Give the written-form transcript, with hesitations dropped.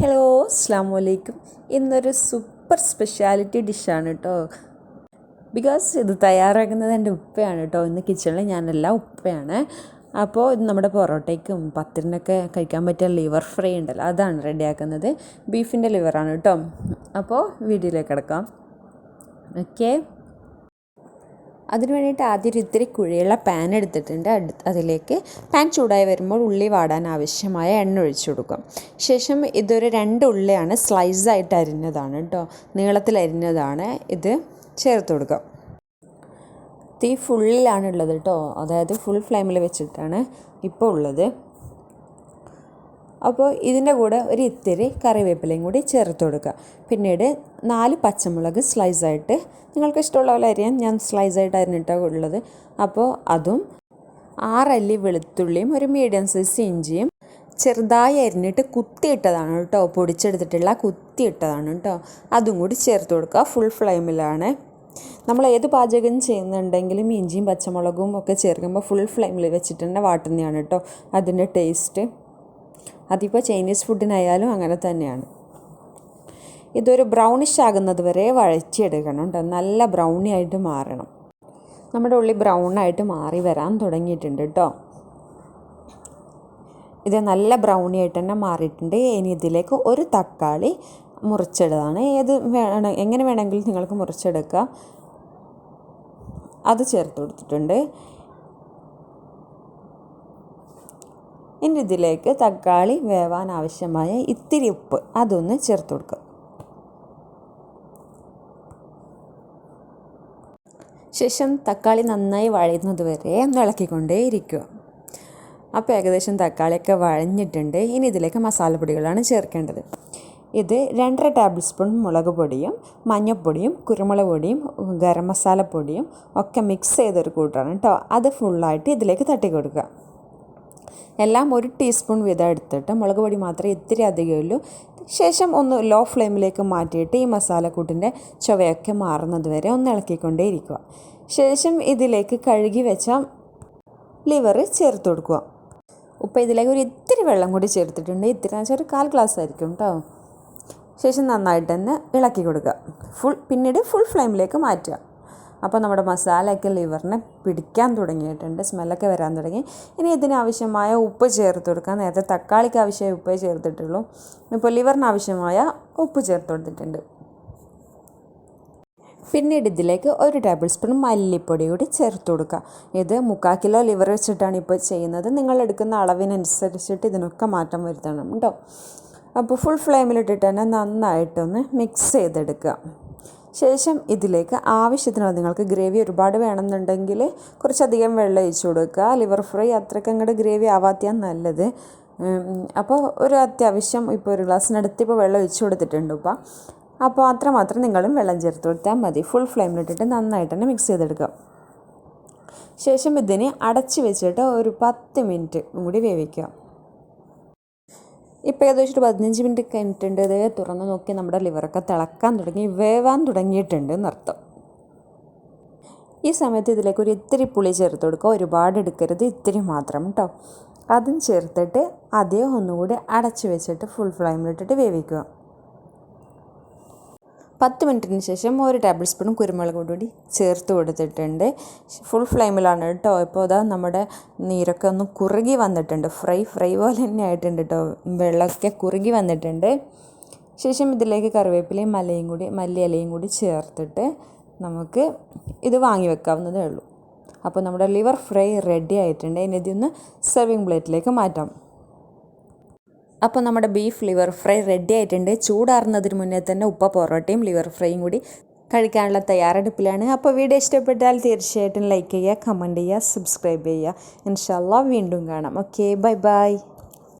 Hello അസ്സാം വലൈക്കും. ഇന്നൊരു സൂപ്പർ സ്പെഷ്യാലിറ്റി ഡിഷാണ് കേട്ടോ. ബിക്കോസ് ഇത് തയ്യാറാക്കുന്നത് എൻ്റെ ഉപ്പയാണ് കേട്ടോ. ഇന്ന് കിച്ചണിൽ ഞാനെല്ലാം ഉപ്പയാണ്. അപ്പോൾ ഇത് നമ്മുടെ പൊറോട്ടയ്ക്കും പത്തിരിനൊക്കെ കഴിക്കാൻ പറ്റിയ ലിവർ ഫ്രൈ ഉണ്ടല്ലോ, അതാണ് റെഡിയാക്കുന്നത്. ബീഫിൻ്റെ ലിവറാണ് കേട്ടോ. അപ്പോൾ വീഡിയോയിലേക്ക് കിടക്കാം. ഓക്കെ, അതിന് വേണ്ടിയിട്ട് ആദ്യം ഒരു ഇത്തിരി കുഴിയുള്ള പാൻ എടുത്തിട്ടുണ്ട്. അതിലേക്ക് പാൻ ചൂടായി വരുമ്പോൾ ഉള്ളി വാടാൻ ആവശ്യമായ എണ്ണ ഒഴിച്ചു കൊടുക്കും. ശേഷം ഇതൊരു 2 ഉള്ളിയാണ് സ്ലൈസായിട്ട് അരിഞ്ഞതാണ് കേട്ടോ, നീളത്തിൽ അരിഞ്ഞതാണ്. ഇത് ചേർത്ത് കൊടുക്കാം. തീ ഫുള്ളിലാണ് ഉള്ളത് കേട്ടോ, അതായത് ഫുൾ ഫ്ലെയിമിൽ വെച്ചിട്ടാണ് ഇപ്പോൾ ഉള്ളത്. അപ്പോൾ ഇതിൻ്റെ കൂടെ ഒരു ഇത്തിരി കറിവേപ്പിലയും കൂടി ചേർത്ത് കൊടുക്കുക. പിന്നീട് 4 പച്ചമുളക് സ്ലൈസായിട്ട്, നിങ്ങൾക്ക് ഇഷ്ടമുള്ള പോലെ അരിയാൻ, ഞാൻ സ്ലൈസായിട്ട് അരിഞ്ഞിട്ടാണ് ഉള്ളത്. അപ്പോൾ അതും 6 അല്ലി വെളുത്തുള്ളിയും ഒരു മീഡിയം സൈസ് ഇഞ്ചിയും ചെറുതായി അരിഞ്ഞിട്ട് കുത്തിയിട്ടതാണ് കേട്ടോ, പൊടിച്ചെടുത്തിട്ടുള്ള കുത്തിയിട്ടതാണ് കേട്ടോ. അതും കൂടി ചേർത്ത് കൊടുക്കുക. ഫുൾ ഫ്ലെയിമിലാണ്. നമ്മൾ ഏത് പാചകം ചെയ്യുന്നുണ്ടെങ്കിലും ഇഞ്ചിയും പച്ചമുളകും ഒക്കെ ചേർക്കുമ്പോൾ ഫുൾ ഫ്ലെയിമിൽ വെച്ചിട്ട് തന്നെ വാട്ടുന്നതാണ് കേട്ടോ അതിൻ്റെ ടേസ്റ്റ്. അതിപ്പോൾ ചൈനീസ് ഫുഡിനായാലും അങ്ങനെ തന്നെയാണ്. ഇതൊരു ബ്രൗണിഷ് ആകുന്നത് വരെ വഴറ്റിയെടുക്കണം കേട്ടോ, നല്ല ബ്രൗണി ആയിട്ട് മാറണം. നമ്മുടെ ഉള്ളി ബ്രൗണായിട്ട് മാറി വരാൻ തുടങ്ങിയിട്ടുണ്ട് കേട്ടോ. ഇത് നല്ല ബ്രൗണി ആയിട്ട് തന്നെ മാറിയിട്ടുണ്ട്. ഇനി ഇതിലേക്ക് ഒരു തക്കാളി മുറിച്ചിടുകയാണ്. എങ്ങനെ വേണമെങ്കിലും നിങ്ങൾക്ക് മുറിച്ചെടുക്കുക. അത് ചേർത്ത് കൊടുത്തിട്ടുണ്ട്. ഇനി ഇതിലേക്ക് തക്കാളി വേവാൻ ആവശ്യമായ ഇത്തിരി ഉപ്പ് അതൊന്ന് ചേർത്ത് കൊടുക്കുക. ശേഷം തക്കാളി നന്നായി വഴയുന്നത് വരെ ഒന്ന് ഇളക്കിക്കൊണ്ടേ ഇരിക്കുക. അപ്പോൾ ഏകദേശം തക്കാളിയൊക്കെ വഴഞ്ഞിട്ടുണ്ട്. ഇനി ഇതിലേക്ക് മസാലപ്പൊടികളാണ് ചേർക്കേണ്ടത്. ഇത് 2.5 ടേബിൾ സ്പൂൺ മുളക് പൊടിയും മഞ്ഞൾപ്പൊടിയും കുരുമുളക് പൊടിയും ഗരം മസാലപ്പൊടിയും ഒക്കെ മിക്സ് ചെയ്തൊരു കൂട്ടാണ് കേട്ടോ. അത് ഫുള്ളായിട്ട് ഇതിലേക്ക് തട്ടി കൊടുക്കുക. എല്ലാം 1 ടീസ്പൂൺ വീതം എടുത്തിട്ട്, മുളക് പൊടി മാത്രമേ ഇത്തിരി അധികമുള്ളൂ. ശേഷം ഒന്ന് ലോ ഫ്ലെയിമിലേക്ക് മാറ്റിയിട്ട് ഈ മസാലക്കൂട്ടിൻ്റെ ചുവയൊക്കെ മാറുന്നത് വരെ ഒന്ന് ഇളക്കിക്കൊണ്ടേ ഇരിക്കുക. ശേഷം ഇതിലേക്ക് കഴുകി വെച്ച ലിവർ ചേർത്ത് കൊടുക്കുക. ഉപ്പ് ഇതിലേക്ക് ഒരു ഇത്തിരി വെള്ളം കൂടി ചേർത്തിട്ടുണ്ട്. ഇത്തിരി എന്ന് വെച്ചാൽ ഒരു 1/4 ഗ്ലാസ് ആയിരിക്കും കേട്ടോ. ശേഷം നന്നായിട്ട് തന്നെ ഇളക്കി കൊടുക്കുക. പിന്നീട് ഫുൾ ഫ്ലെയിമിലേക്ക് മാറ്റുക. അപ്പോൾ നമ്മുടെ മസാലയൊക്കെ ലിവറിനെ പിടിക്കാൻ തുടങ്ങിയിട്ടുണ്ട്, സ്മെല്ലൊക്കെ വരാൻ തുടങ്ങി. ഇനി ഇതിനാവശ്യമായ ഉപ്പ് ചേർത്ത് കൊടുക്കുക. നേരത്തെ തക്കാളിക്ക് ആവശ്യമായ ഉപ്പേ ചേർത്തിട്ടുള്ളൂ. ഇപ്പോൾ ലിവറിന് ആവശ്യമായ ഉപ്പ് ചേർത്ത് കൊടുത്തിട്ടുണ്ട്. പിന്നീട് ഇതിലേക്ക് 1 ടേബിൾ സ്പൂൺ മല്ലിപ്പൊടി കൂടി ചേർത്ത് കൊടുക്കുക. ഇത് 3/4 കിലോ ലിവർ വെച്ചിട്ടാണ് ഇപ്പോൾ ചെയ്യുന്നത്. നിങ്ങൾ എടുക്കുന്ന അളവിനനുസരിച്ചിട്ട് ഇതിനൊക്കെ മാറ്റം വരുത്തണം കേട്ടോ. അപ്പോൾ ഫുൾ ഫ്ലെയിമിലിട്ടിട്ട് തന്നെ നന്നായിട്ടൊന്ന് മിക്സ് ചെയ്തെടുക്കുക. ശേഷം ഇതിലേക്ക് ആവശ്യത്തിനുള്ള, നിങ്ങൾക്ക് ഗ്രേവി ഒരുപാട് വേണമെന്നുണ്ടെങ്കിൽ കുറച്ചധികം വെള്ളം ഒഴിച്ചു കൊടുക്കുക. ലിവർ ഫ്രൈ അത്രയ്ക്ക് അങ്ങോട്ട് ഗ്രേവി ആവാത്തിയാണ് നല്ലത്. അപ്പോൾ ഒരു അത്യാവശ്യം ഇപ്പോൾ 1 ഗ്ലാസ്സിനടുത്ത് ഇപ്പോൾ വെള്ളം ഒഴിച്ചു കൊടുത്തിട്ടുണ്ട് ഇപ്പോൾ. അപ്പോൾ അത്രമാത്രം നിങ്ങളും വെള്ളം ചേർത്ത് കൊടുത്താൽ മതി. ഫുൾ ഫ്ലെയിമിലിട്ടിട്ട് നന്നായിട്ട് തന്നെ മിക്സ് ചെയ്തെടുക്കുക. ശേഷം ഇതിന് അടച്ച് വെച്ചിട്ട് ഒരു 10 മിനിറ്റ് കൂടി വേവിക്കുക. ഇപ്പോൾ ഏകദേശം ഒരു 15 മിനിറ്റ് കഴിഞ്ഞിട്ടുണ്ട്. ഇത് തുറന്ന് നോക്കി നമ്മുടെ ലിവറൊക്കെ തിളക്കാൻ തുടങ്ങി, വേവാൻ തുടങ്ങിയിട്ടുണ്ട് എന്നർത്ഥം. ഈ സമയത്ത് ഇതിലേക്ക് ഒരു ഇത്തിരി പുളി ചേർത്ത് കൊടുക്കുക. ഒരുപാട് എടുക്കരുത്, ഇത്തിരി മാത്രം കേട്ടോ. അതും ചേർത്തിട്ട് അതേ ഒന്നുകൂടി അടച്ച് വെച്ചിട്ട് ഫുൾ ഫ്ലെയിമിലിട്ടിട്ട് വേവിക്കുക. 10 മിനിറ്റിന് ശേഷം 1 ടേബിൾ സ്പൂൺ കുരുമുളക് കൂടി ചേർത്ത് കൊടുത്തിട്ടുണ്ട്. ഫുൾ ഫ്ലെയിമിലാണ് കേട്ടോ. ഇപ്പോൾ ഇതാ നമ്മുടെ നീരൊക്കെ ഒന്ന് കുറുകി വന്നിട്ടുണ്ട്. ഫ്രൈ പോലെ തന്നെ ആയിട്ടുണ്ട് കേട്ടോ. വെള്ളമൊക്കെ കുറുകി വന്നിട്ടുണ്ട്. ശേഷം ഇതിലേക്ക് കറിവേപ്പിലയും മല്ലിയിലയും കൂടി ചേർത്തിട്ട് നമുക്ക് ഇത് വാങ്ങി വെക്കാവുന്നതേ ഉള്ളൂ. അപ്പോൾ നമ്മുടെ ലിവർ ഫ്രൈ റെഡി ആയിട്ടുണ്ട്. ഇനി ഇതൊന്ന് സെർവിങ് പ്ലേറ്റിലേക്ക് മാറ്റാം. അപ്പോൾ നമ്മുടെ ബീഫ് ലിവർ ഫ്രൈ റെഡി ആയിട്ടുണ്ട്. ചൂടാറുന്നതിന് മുന്നേ തന്നെ ഉപ്പ പൊറോട്ടയും ലിവർ ഫ്രൈയും കൂടി കഴിക്കാനുള്ള തയ്യാറെടുപ്പിലാണ്. അപ്പോൾ വീഡിയോ ഇഷ്ടപ്പെട്ടാൽ തീർച്ചയായിട്ടും ലൈക്ക് ചെയ്യുക, കമൻറ്റ് ചെയ്യുക, സബ്സ്ക്രൈബ് ചെയ്യുക. ഇൻഷാ അല്ലാഹ് വീണ്ടും കാണാം. Okay, by.